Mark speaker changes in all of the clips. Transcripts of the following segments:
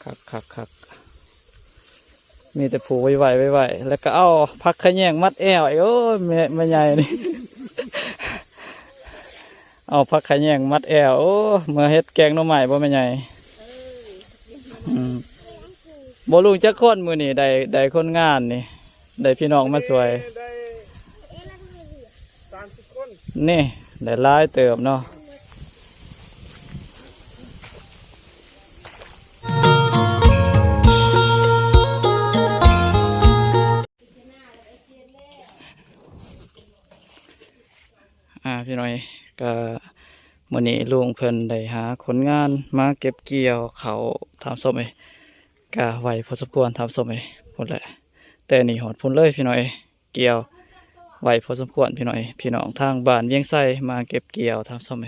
Speaker 1: คักมีแต่ผูไวแล้วก็เอาพักขะแยงมัดแอวโอ้ยแม่ใหญ่นี่ เอาพักขะแยงมัดแอวโอ้เมื่อเฮ็ดแกงหน่อไม้บ่แม่ใหญ่บ่ลุงจักคนมื้อนี้ได้คนงานนี่ได้พี่น้องมาสวยนี่ได้หลายเติบเนาะพี่น้อยก็มื้อนี้ลุงเพิ่นได้หาคนงานมาเก็บเกี่ยวเขาทำส้มก็ไหวพอสมควรทำส้มพุ่นแหละแต่นี่หอดพุ่นเลยพี่น้อยเกี่ยวไหวพอสมควรพี่น้อยพี่น้องทางบ้านเวียงไส้มาเก็บเกี่ยวทำส้ม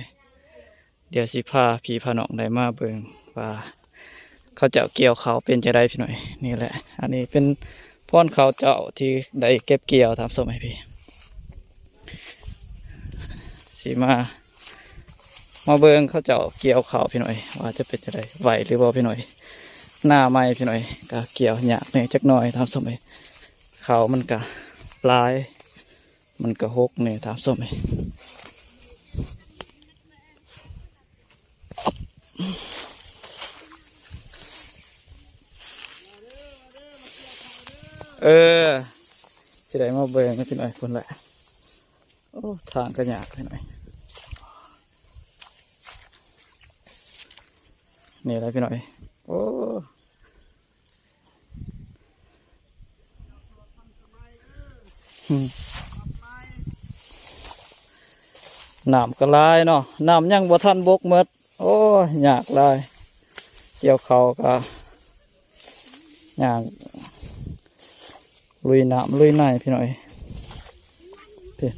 Speaker 1: เดี๋ยวสิพาพี่พาน้องได้มาเบิ่งว่าเขาเจ้าเกี่ยวเขาเป็นจะได้พี่น้อยนี่แหละอันนี้เป็นพ่อนเขาเจ้าที่ได้เก็บเกี่ยวทำส้มพี่สีมาเบิ่งเขาเจ้าเกี่ยวเขาพี่น้อยว่าจะเป็นจะได้ไหวหรือบ่พี่น้อยหน้าไม้พี่น้อยก็เกี่ยวหยาบหน่อยจักหน่อยทำส้มเขามันก็ลายมันก็หกเนี่ยทำส้มสิได้มาเบิ่งพี่น้อยคนละโอ้ทางก็ยากพี่น้อยนี่แหละพี่น้อยโอ้น้ำก็ลายเนาะน้ำยังบ่ทันบกหมดโอ้ยากลายเกี่ยวเขาก็ยากลุยน้ำลุยในพี่น้อยพี่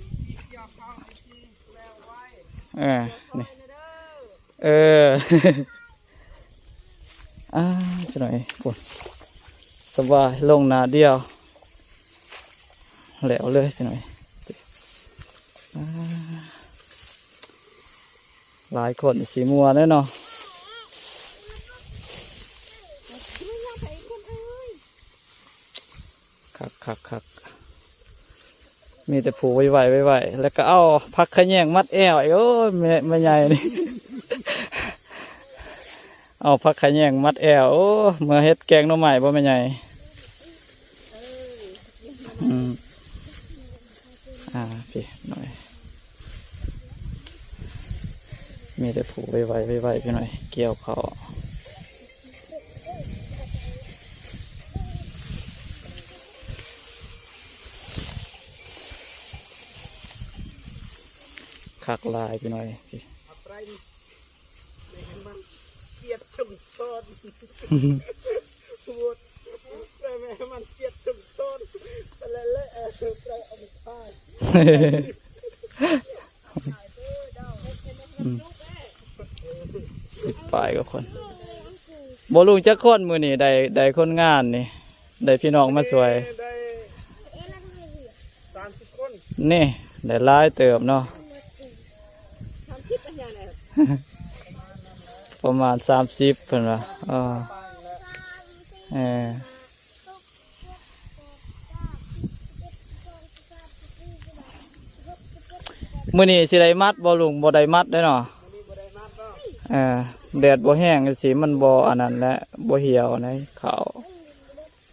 Speaker 1: นี่พี่น้อยปวดสบายลงนาเดียวแล้วเลยพี่น้อยหลายคนสีมัวแน่เนาะคักมีแต่ผูไวแล้วก็เอาพักขะแยงมัดแอวโอ้ยแม่ใหญ่นี่ เอาพักขะแยงมัดแอวโอ้เมื่อเฮ็ดแกงหน่อไม้บ่แม่ใหญ่พี่หน่อยมีแต่ผูไวพี่หน่อยเกี่ยวเขาคักลายพี่หน่อยพี่เกียดชุ่มซอนปวดแม่มันเกียดชุ่มซอนไปเลยไปเอาไปฆ่า10 ปลายก็คนบ่ลุงจักคนมื้อนี้ได้คนงานนี่ได้พี่น้องมาสวยนี่ได้หลายเติบเนาะประมาณ30เพิ่นว่ามื้อนี้สิได้มัดบ่ลุงบ่ได้มัดได้เนาะแดดบ่แห้งสิมันบ่อันนั้นแหละบ่เหี่ยวในเขา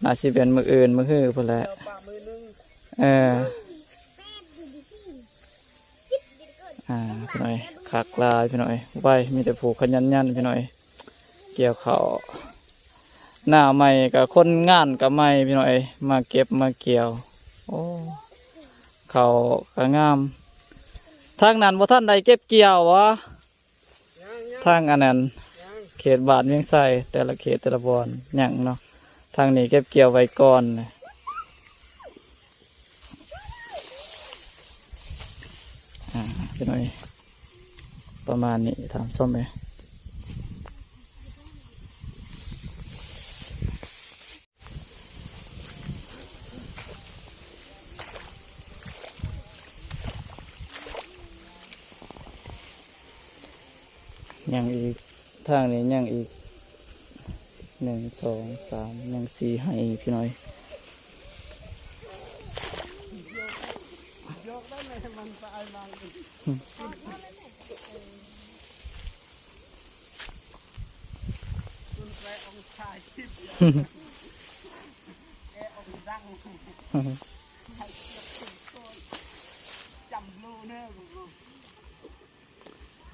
Speaker 1: น่าสิเป็นมื้ออื่นมื้อฮื้อพุ่นแหละพี่น้อยคักลายพี่น้อยไว้มีแต่ผูกขยันพี่น้อยเกี่ยวเขาหน้าใหม่กับคนงานกับใหม่พี่น้อยมาเก็บมาเกี่ยวโอ้เขาก็งามทางนั้นบ่ท่านใดเก็บเกี่ยววะทางอันนั้นเขตบ้านเวียงไส้แต่ละเขตแต่ละบอนยังเนาะทางนี้เก็บเกี่ยวไว้ก่อนพี่น้อยประมาณนี้ทำส้มยังอีกทางนี้ยังอีก 1 2 3ยัง4ให้พี่น้อย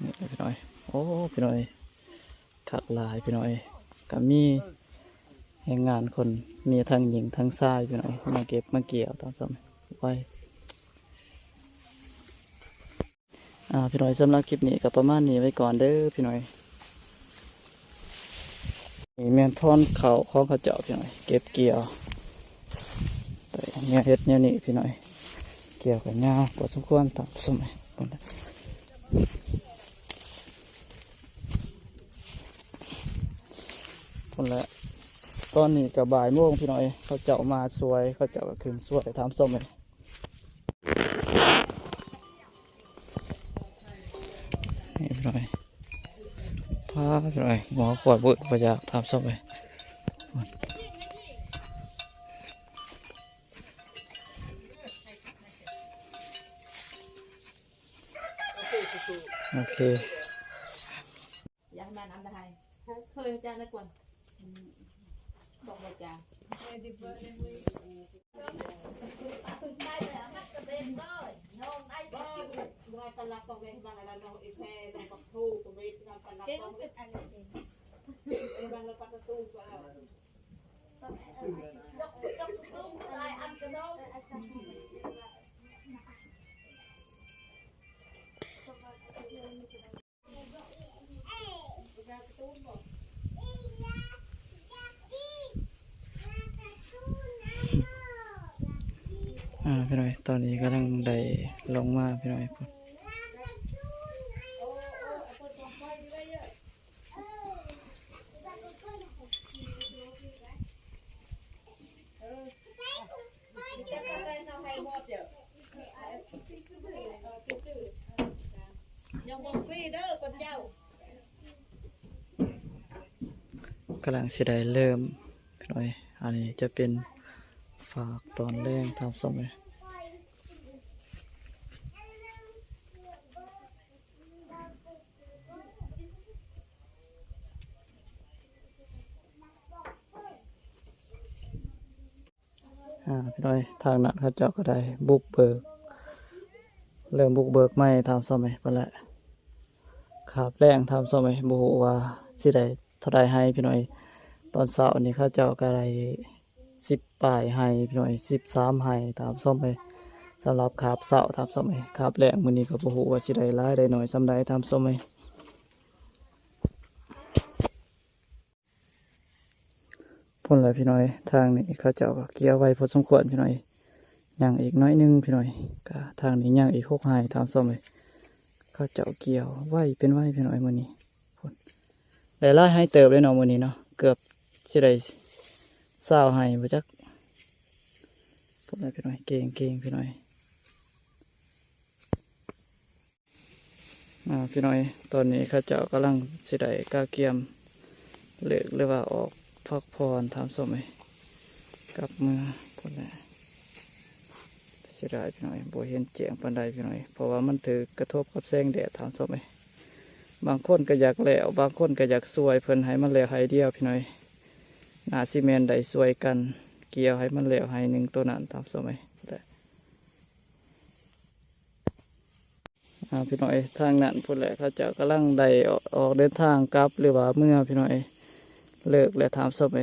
Speaker 1: นี่พี่น้อยโอ้พี่น้อยขักหลายพี่น้อยก็มีแรงงานคนมีทั้งหญิงทั้งชายพี่น้อยมาเก็บมาเกี่ยวตามสมัยไว้พี่น้อยสำหรับคลิปนี้ก็ประมาณนี้ไว้ก่อนเด้อพี่น้อยนี่แม่นท่อนเขาของเขาเจาะพี่น้อยเก็บเกี่ยวเนี่ยเฮ็ดเนี่ยนี่พี่น้อยเกี่ยวกับยาวพอสมควรตามสมัยคนละตอนนี้กับบ่ายโมงพี่น้อยเขาเจาะมาสวยเขาเจาะก็ขึ้นสวยทำส้มเลยนี่พี่น้อยพาพี่น้อยหมอขวดบุตรประหยัดทำส้มเลยโอเค
Speaker 2: อยากมาน้ำตาไทยเคยจ้านะกวนบอกเลยจ้าว่าตลาดตรงเวงบางอะไรน้องอีแพร์น้องปักทูตรงเวงทำตลาดตรงเวงไอ้บางเราปักตู้ก็เอายกตู้อะไรอันกระโดด
Speaker 1: พี่น้อยตอนนี้กำลังได้ลงมาพี่น้อยพุ่น
Speaker 2: ยังบอกฟรีเด้อคนเจ้าก
Speaker 1: ำลังสิได้เริ่มพี่น้อยอันนี้จะเป็นฝากตอนแรกทำส้มเลยพี่น้อยทางนั้นเขาเจาะก็ได้บุกเบิกเริ่มบุกเบิกไม่ทำส้มเลยไปแล้วขาบแรงทำส้มเลยบุว่าสิได้เท่าใดให้พี่น้อยตอนเช้านี้เขาเจาะก็ได้10 ปลายให้พี่น้อย13ให้ตามส้มเลยสำหรับขาบเช้าทำส้มเลยขาบแรงมื้อนี้ก็บ่ฮู้ว่าสิได้หลายได้น้อยส่ำใดทำส้มเลยพุ่นเลยพี่น้อยทางนี้เขาเจาะก็เกี่ยวไว้พอสมควรพี่น้อยย่างอีกน้อยนึงพี่น้อยก็ทางนี้ย่างอีก6ให้ทำส้มเลยเขาเจาะเกี่ยวไว้เป็นไว้พี่น้อยมื้อนี้พุ่นได้หลายให้เติบเลยเนาะมื้อนี้เนาะเกือบสิได้20ให้บ่จักพุ่นเลยพี่น้อยเก่งพี่น้อยพี่น้อยตอนนี้เขาเจ้ากำลังสิได้กาเกียมเลิกหรือว่าออกพักผ่อนทำสมัยกลับมือพุ่นแหละสิได้พี่น้อยบ่เห็นแจ้งปานใดพี่น้อยเพราะว่ามันถือกระทบกับแสงแดดทำสมัยบางคนก็อยากแล้วบางคนก็อยากสวยเพิ่นให้มันแล้วให้เดียวพี่น้อยหน้าซีเมนต์ได้สวยกันเกี่ยวให้มันแล้วให้หนึ่งตัวนั้นทำสมัยพี่น้อยทางนั้นพุ่นแหละเขาจะกำลังได้ออกเดินทางกลับหรือว่าเมื่อพี่น้อยเลิกแล้วถามศพไป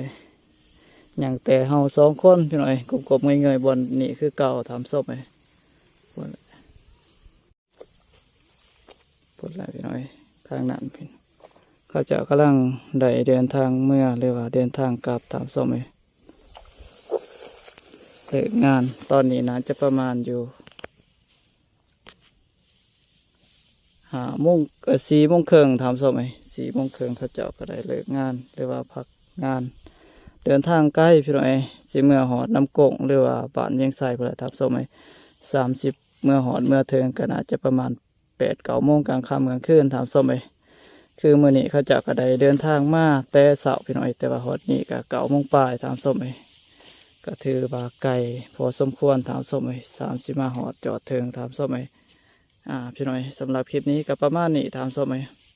Speaker 1: อย่างแต่เฮา2 คนพี่น้อยกบเงยบนนี่คือเก่าถามศพไปพุ่นแหละพี่น้อยทางนั้นพี่เขาจะกำลังได้เดินทางเมื่อหรือว่าเดินทางกลับถามศพไปเลิกงานตอนนี้นะจะประมาณอยู่4 โมงครึ่งทำสมัย4 โมงครึ่งเขาเจ้าก็ได้เลิกงานหรือว่าพักงานเดินทางใกล้พี่น้อยสิเมื่อหอดน้ำกงหรือว่าบ้านเวียงไสเพื่อทำสมัย30เมื่อหอดเมื่อเทิงก็น่าจะประมาณ8-9 โมงกลางค่ำกลางคืนทำสมัย คือมื้อนี้เขาเจ้าก็ได้เดินทางมาแต่เช้าพี่น้อยแต่ว่าฮอดนี้ก็9 โมงปลายตามส้มเอ้ยก็ถือว่าไกลพอสมควรตามส้มเอ้ย30มาฮอดจอดถึงตามส้มเอ้ยพี่น้อยสำหรับคลิปนี้ก็ประมาณนี้ตามส้มเอ้ย